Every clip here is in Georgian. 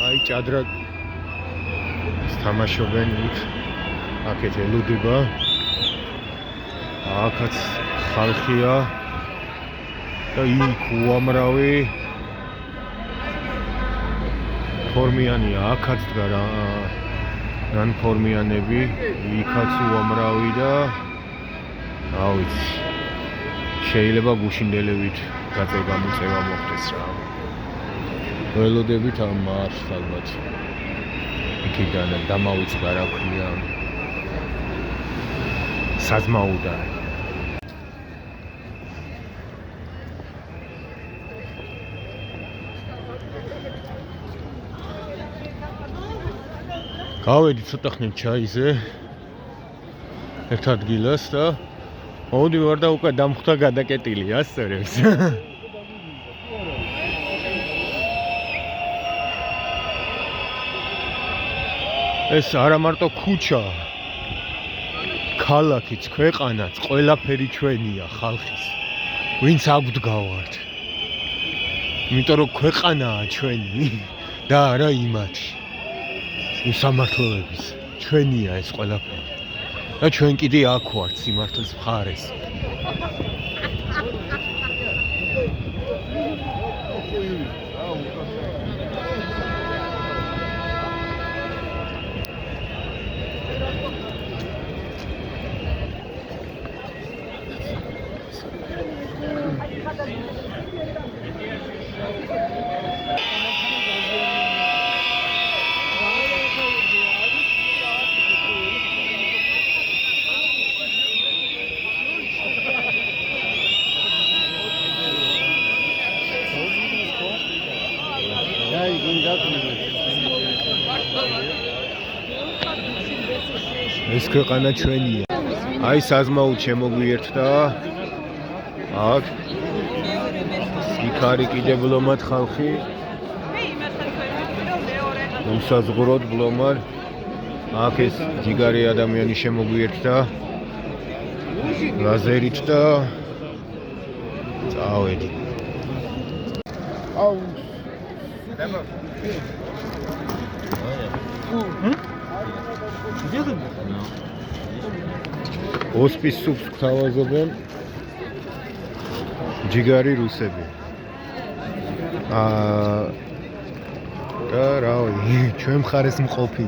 აი ჭადრა თამაშობენ იქ. აქეთ ელოდება. აქაც ხალხია. და იქ უამრავი ფორმიანია. აქაც დგა რან ფორმიანები. იქაც უამრავი და რა ვიცი. შეიძლება გუშინდელებით გაწევა-მოწევა მოხდეს რა. ველოდებით ამ მარშს ალბათ. იქიდან დამავიწყდა რა ქვია. საზმაუდან. გავედი ცოტა ხნით ჩაიზე. ერთ ადგილას და მოდი ვარ და უკვე დამხვდა გადაკეტილი ასწორებს. ეს არა მარტო ქუჩა, ქალაქიც, ქვეყანაც, ყველაფერი ჩვენია ხალხის. ვინც აგვდგავართ. იმიტომ რომ ქვეყანაა ჩვენი და არა იმათი. უსამართლოების ჩვენია ეს ყველაფერი. და ჩვენ კიდე აქ ვართ სიმართლის მხარეს. ეს ქვეყანა ჩვენია. აი საზმაოდ შემოგვიერთდა. აქ იქ არის კიდე ბლომად ხალხი. უსაზღვროდ ბლომად. აქ ეს ჯიგარი ადამიანი შემოგვიერთდა. ლაზერით და წავედი. აუ ოსპის სუპს გთავაზობენ ჯიგარი რუსები. და რავი, ჩვენ მხარეს მყოფი.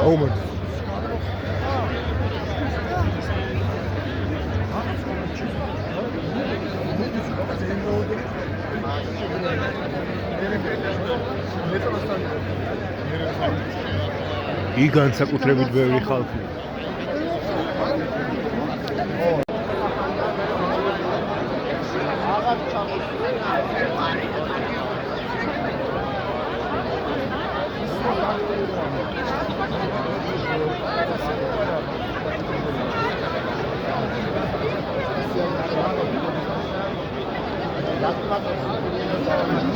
Oh my. იქ განსაკუთრებით ბევრი ხალხია.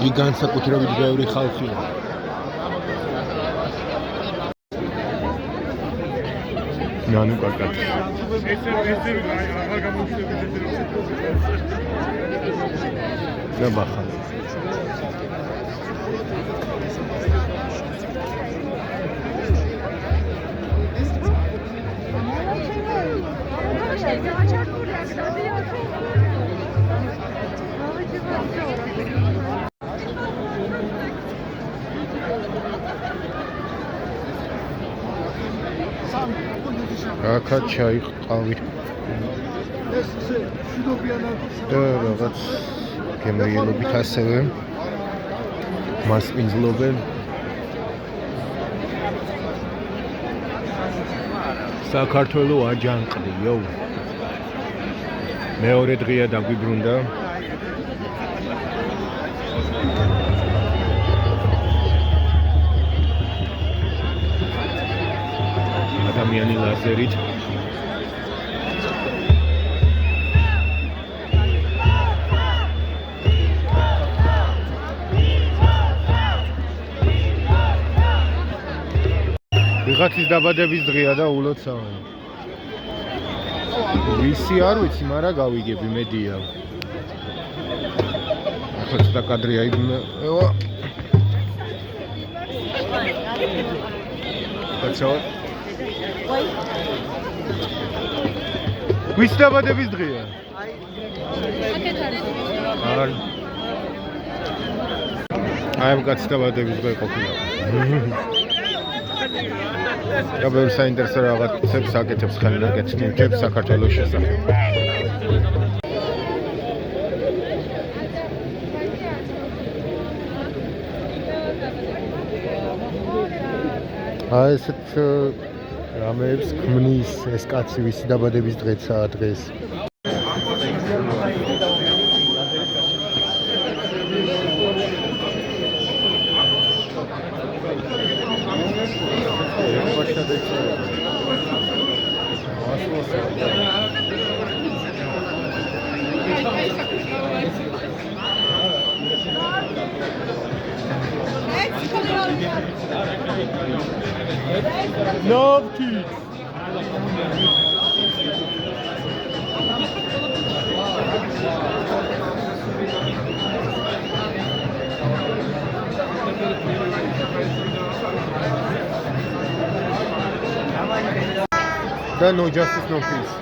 იქ განსაკუთრებით ბევრი ხალხია. ნანუ კაკა. და ბახა. Აკა ჩაი ყავი. და რაღაც გემრიელობით ასევე მასპინძლობენ. საქართველო აჯანყდიო. მეორე დღეა დაგვიბრუნდა. ადამიანი ლაზერით ვიღაცის დაბადების დღეა და ულოცავენ. ვისი არ ვიცი, მაგრამ გავიგები მედია. ახლა ცოტა კადრი აიგნა. ევა. კაცო. ვის დაბადების დღეა? არ. აი ამ კაცის დაბადების დღე ყოფილა. და ბევრ საინტერესო რაღაცებს აკეთებს ხელნაკეთს ნიჭებს საქართველოს შესახებ. აი ესეთ რამეებს ქმნის ეს კაცი ვისი დაბადების დღეცაა დღეს. No kids. No justice, no peace.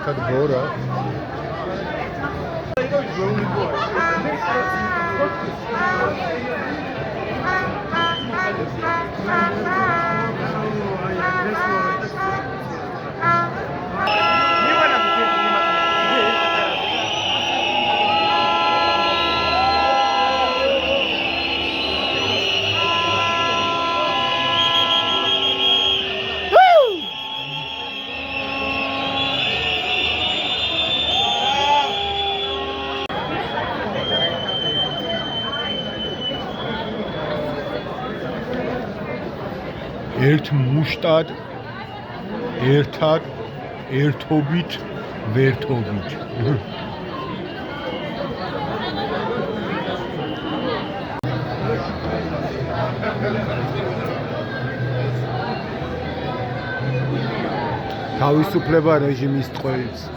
Tad Bora. ერთ მუშტად ერთად ერთობით ვერთობით თავისუფლება რეჟიმის ტყვეից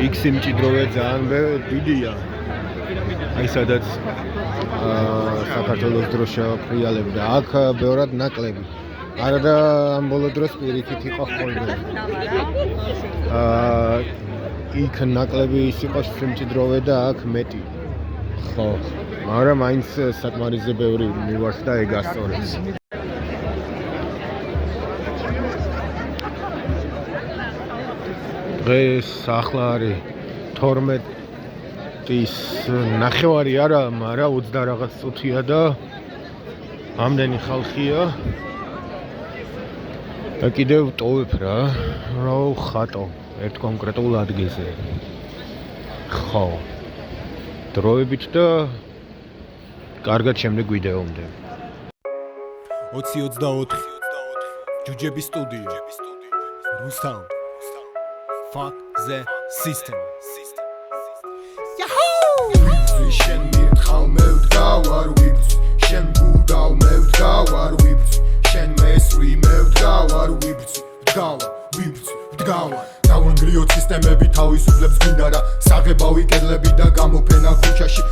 იქ სიმჭიდროვე ძალიან დიდია. აი სადაც საქართველოს დროშა ფრიალებდა. აქ ბევრად ნაკლები. არა და ამ ბოლო დროს პირიქით იყო ხოლმე. იქ ნაკლები ის იყო სიმჭიდროვე და აქ მეტი. ხო, მაგრამ მაინც საკმარისზე ბევრი მივარს და ეგ ასწორებს. დღეს ახლა არის 12-ის ნახევარი არა, მაგრამ 20 რაღაც წუთია და ამდენი ხალხია. და კიდევ ტოვებ რა ვხატო ერთ კონკრეტულ ადგილზე. ხო. დროებით და კარგად შემდეგ ვიდეომდე. 2024 ჯუჯების სტუდიო. რუსთავ. Fuck the system. Yahoo! Შენ მირთხავ მე ვდგავ არ ვიბძ. შენ ბუდავ მე ვდგავ არ ვიბძ. შენ მესვი მე ვდგავ არ ვიბძ. ვდგავ. დავანგრიოთ სისტემები თავისუფლებს გვინდა რა. საღებავი კედლები და გამოფენა ქუჩაში.